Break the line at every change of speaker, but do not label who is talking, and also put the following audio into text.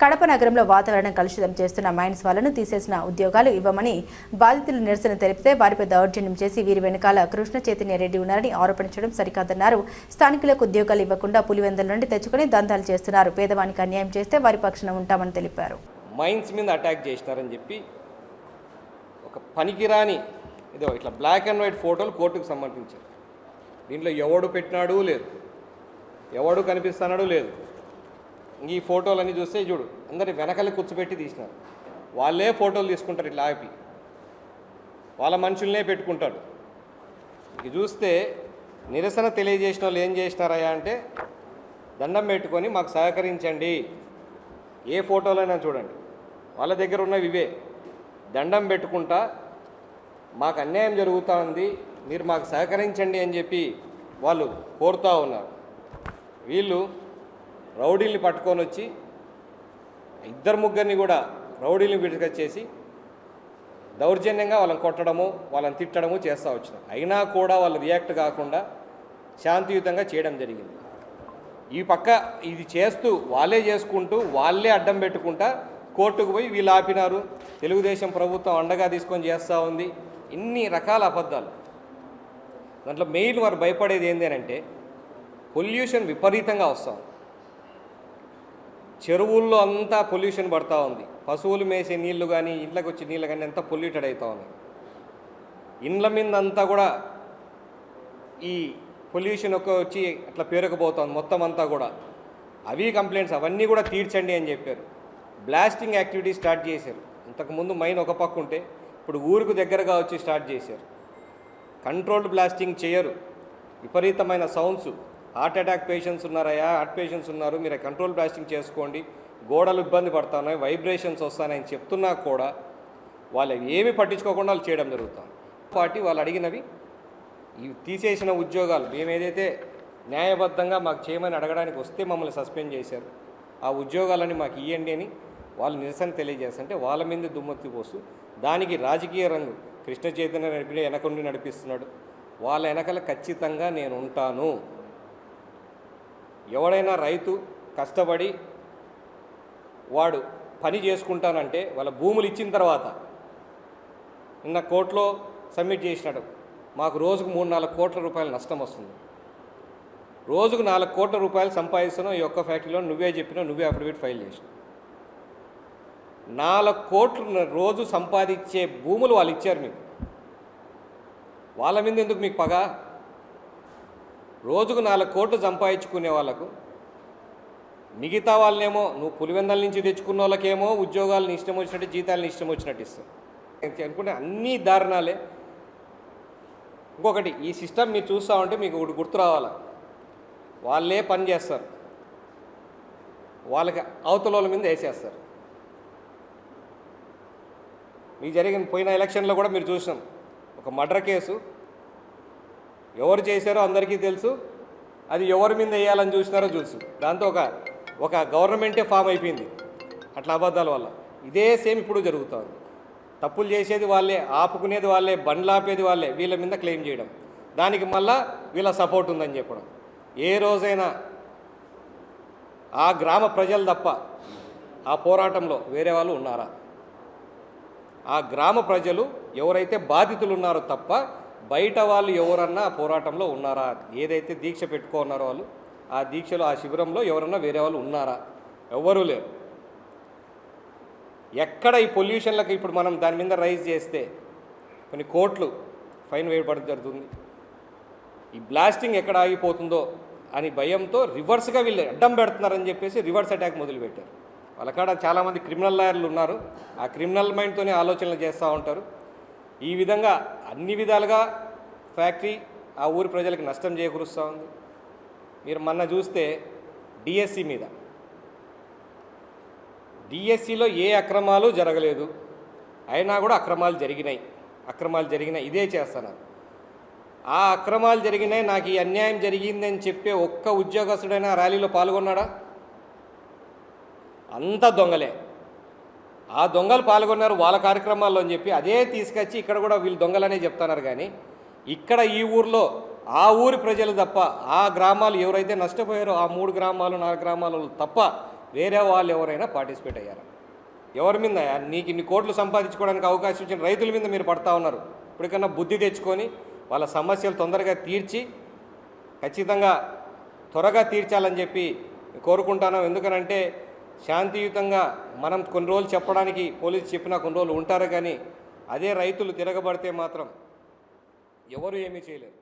కడప నగరంలో వాతావరణం కలుషితం చేస్తున్న మైన్స్ వాళ్లను తీసేసిన ఉద్యోగాలు ఇవ్వమని బాధితులు నిరసన తెలిపితే వారిపై దౌర్జన్యం చేసి వీరి వెనకాల కృష్ణ చైతన్య రెడ్డి ఉన్నారని ఆరోపించడం సరికాదన్నారు. స్థానికులకు ఉద్యోగాలు ఇవ్వకుండా పులివెందుల నుండి తెచ్చుకుని దందాలు చేస్తున్నారు. పేదవానికి అన్యాయం చేస్తే వారి పక్షాన ఉంటామని తెలిపారు.
మైన్స్ మీద అటాక్ చేసినారని చెప్పి ఒక పనికిరాని ఇదో ఇట్లా బ్లాక్ అండ్ వైట్ ఫోటోలు కోర్టుకు సమర్పించారు. దీంట్లో ఎవడు పెట్టినాడు లేదు, ఎవడు కనిపిస్తున్నాడు లేదు. ఈ ఫోటోలన్నీ చూస్తే చూడు, అందరి వెనకాల కూర్చోబెట్టి తీసినారు. వాళ్ళే ఫోటోలు తీసుకుంటారు, ఇట్లా ఆపి వాళ్ళ మనుషులనే పెట్టుకుంటాడు. ఇది చూస్తే నిరసన తెలియజేసిన వాళ్ళు ఏం చేసినారయ్యా అంటే, దండం పెట్టుకొని మాకు సహకరించండి. ఏ ఫోటోలైనా చూడండి, వాళ్ళ దగ్గర ఉన్నవి ఇవే. దండం పెట్టుకుంటా మాకు అన్యాయం జరుగుతూ ఉంది, మీరు మాకు సహకరించండి అని చెప్పి వాళ్ళు కోరుతూ ఉన్నారు. వీళ్ళు రౌడీల్ని పట్టుకొని వచ్చి ఇద్దరు ముగ్గురిని కూడా రౌడీల్ని విడికొచ్చేసి దౌర్జన్యంగా వాళ్ళని కొట్టడము, వాళ్ళని తిట్టడము చేస్తూ వచ్చినారు. అయినా కూడా వాళ్ళు రియాక్ట్ కాకుండా శాంతియుతంగా చేయడం జరిగింది. ఈ పక్క ఇది చేస్తూ వాళ్ళే చేసుకుంటూ వాళ్ళే అడ్డం పెట్టుకుంటా కోర్టుకు పోయి వీళ్ళు ఆపినారు. తెలుగుదేశం ప్రభుత్వం అండగా తీసుకొని చేస్తూ ఉంది. ఇన్ని రకాల అబద్ధాలు. దాంట్లో మెయిన్ వారు భయపడేది ఏంటి అంటే, పొల్యూషన్ విపరీతంగా వస్తుంది. చెరువుల్లో అంతా పొల్యూషన్ పడుతూ ఉంది. పశువులు మేసే నీళ్లు కానీ ఇంట్లోకి వచ్చే నీళ్ళు కానీ అంతా పొల్యూటెడ్ అవుతూ ఉన్నాయి. ఇండ్ల మీద అంతా కూడా ఈ పొల్యూషన్ వచ్చి అట్లా పేరుకుపోతుంది మొత్తం అంతా కూడా. అవి కంప్లైంట్స్ అవన్నీ కూడా తీర్చండి అని చెప్పారు. బ్లాస్టింగ్ యాక్టివిటీ స్టార్ట్ చేశారు. ఇంతకుముందు మైన్ ఒక పక్క ఉంటే ఇప్పుడు ఊరికి దగ్గరగా వచ్చి స్టార్ట్ చేశారు. కంట్రోల్డ్ బ్లాస్టింగ్ చేయరు. విపరీతమైన సౌండ్స్. హార్ట్ అటాక్ పేషెంట్స్ ఉన్నారయ్యా, హార్ట్ పేషెంట్స్ ఉన్నారు, మీరు కంట్రోల్ బ్లాస్టింగ్ చేసుకోండి, గోడలు ఇబ్బంది పడుతున్నాయి, వైబ్రేషన్స్ వస్తాయని చెప్తున్నా కూడా వాళ్ళు ఏమి పట్టించుకోకుండా వాళ్ళు చేయడం జరుగుతుంది. పార్టీ వాళ్ళు అడిగినవి ఈ తీసేసిన ఉద్యోగాలు మేము ఏదైతే న్యాయబద్ధంగా మాకు చేయమని అడగడానికి వస్తే మమ్మల్ని సస్పెండ్ చేశారు. ఆ ఉద్యోగాలని మాకు ఇవ్వండి అని వాళ్ళు నిరసన తెలియజేస్తుంటే వాళ్ళ మీద దుమ్మెత్తి పోస్తూ దానికి రాజకీయ రంగు కృష్ణ చైతన్య రెడ్డి వెనకుండి నడిపిస్తున్నాడు. వాళ్ళ వెనకల ఖచ్చితంగా నేను ఉంటాను. ఎవడైనా రైతు కష్టపడి వాడు పని చేసుకుంటానంటే వాళ్ళ భూములు ఇచ్చిన తర్వాత నిన్న కోర్టులో సబ్మిట్ చేసినాడు. మాకు రోజుకు 3-4 కోట్ల రూపాయల నష్టం వస్తుంది. రోజుకు 4 కోట్ల రూపాయలు సంపాదిస్తున్నావు. ఈ ఒక్క ఫ్యాక్టరీలో నువ్వే చెప్పినావు, నువ్వే అఫిడవిట్ ఫైల్ చేసినావు. 4 కోట్లు రోజు సంపాదించే భూములు వాళ్ళు ఇచ్చారు మీకు. వాళ్ళ మీద ఎందుకు మీకు పగ? రోజుకు 4 కోట్లు సంపాదించుకునే వాళ్ళకు మిగతా వాళ్ళనేమో నువ్వు పులివెందల నుంచి తెచ్చుకున్న వాళ్ళకేమో ఉద్యోగాలను ఇష్టం వచ్చినట్టు, జీతాలను ఇష్టం వచ్చినట్టు ఇస్తావు అనుకుంటే అన్నీ దారుణాలే. ఇంకొకటి, ఈ సిస్టమ్ మీరు చూస్తూ ఉంటే మీకు ఒకటి గుర్తు రావాలా, వాళ్ళే పని చేస్తారు, వాళ్ళకి అవతల మీద వేసేస్తారు. మీకు జరిగిన పోయిన ఎలక్షన్లో కూడా మీరు చూసినాం, ఒక మర్డర్ కేసు ఎవరు చేశారో అందరికీ తెలుసు, అది ఎవరి మీద వేయాలని చూసినారో తెలుసు. దాంతో ఒక గవర్నమెంటే ఫామ్ అయిపోయింది అట్లా అబద్ధాల వల్ల. ఇదే సేమ్ ఇప్పుడు జరుగుతుంది. తప్పులు చేసేది వాళ్ళే, ఆపుకునేది వాళ్ళే, బండ్లు ఆపేది వాళ్ళే, వీళ్ళ మీద క్లెయిమ్ చేయడం, దానికి మళ్ళా వీళ్ళ సపోర్ట్ ఉందని చెప్పడం. ఏ రోజైనా ఆ గ్రామ ప్రజలు తప్ప ఆ పోరాటంలో వేరే వాళ్ళు ఉన్నారా? ఆ గ్రామ ప్రజలు ఎవరైతే బాధితులు ఉన్నారో తప్ప బయట వాళ్ళు ఎవరన్నా ఆ పోరాటంలో ఉన్నారా? ఏదైతే దీక్ష పెట్టుకున్నారో వాళ్ళు ఆ దీక్షలో, ఆ శిబిరంలో ఎవరన్నా వేరే వాళ్ళు ఉన్నారా? ఎవ్వరూ లేరు. ఎక్కడ ఈ పొల్యూషన్లకు ఇప్పుడు మనం దాని మీద రైజ్ చేస్తే కొన్ని కోట్లు ఫైన్ వేయబడి జరుగుతుంది. ఈ బ్లాస్టింగ్ ఎక్కడ ఆగిపోతుందో అని భయంతో రివర్స్గా వీళ్ళు అడ్డం పెడుతున్నారని చెప్పేసి రివర్స్ అటాక్ మొదలుపెట్టారు. వాళ్ళకాడ చాలామంది క్రిమినల్ లాయర్లు ఉన్నారు. ఆ క్రిమినల్ మైండ్తోనే ఆలోచనలు చేస్తూ ఉంటారు. ఈ విధంగా అన్ని విధాలుగా ఫ్యాక్టరీ ఆ ఊరి ప్రజలకు నష్టం చేకూరుస్తూ ఉంది. మీరు మొన్న చూస్తే డిఎస్సి మీద, డిఎస్సిలో ఏ అక్రమాలు జరగలేదు, అయినా కూడా అక్రమాలు జరిగినాయి ఇదే చేస్తున్నారు. ఆ అక్రమాలు జరిగినాయి, నాకు ఈ అన్యాయం జరిగిందని చెప్పే ఒక్క ఉద్యోగస్తుడైనా ర్యాలీలో పాల్గొన్నాడా? అంతా దొంగలే. ఆ దొంగలు పాల్గొన్నారు వాళ్ళ కార్యక్రమాల్లో అని చెప్పి అదే తీసుకొచ్చి ఇక్కడ కూడా వీళ్ళు దొంగలనే చెప్తున్నారు. కానీ ఇక్కడ ఈ ఊర్లో ఆ ఊరి ప్రజలు తప్ప, ఆ గ్రామాలు ఎవరైతే నష్టపోయారో ఆ 3 గ్రామాలు 4 గ్రామాలు తప్ప వేరే వాళ్ళు ఎవరైనా పార్టిసిపేట్ అయ్యారా? ఎవరి మీద నీకు ఇన్ని కోట్లు సంపాదించుకోవడానికి అవకాశం ఇచ్చిన రైతుల మీద మీరు పడతా ఉన్నారు. ఇప్పటికన్నా బుద్ధి తెచ్చుకొని వాళ్ళ సమస్యలు తొందరగా తీర్చి ఖచ్చితంగా త్వరగా తీర్చాలని చెప్పి కోరుకుంటాను. ఎందుకనంటే శాంతియుతంగా మనం కొన్ని రోజులు చెప్పడానికి పోలీసు చెప్పినా కొన్ని రోజులు ఉంటారు, కానీ అదే రైతులు తిరగబడితే మాత్రం ఎవరు ఏమీ చేయలేరు.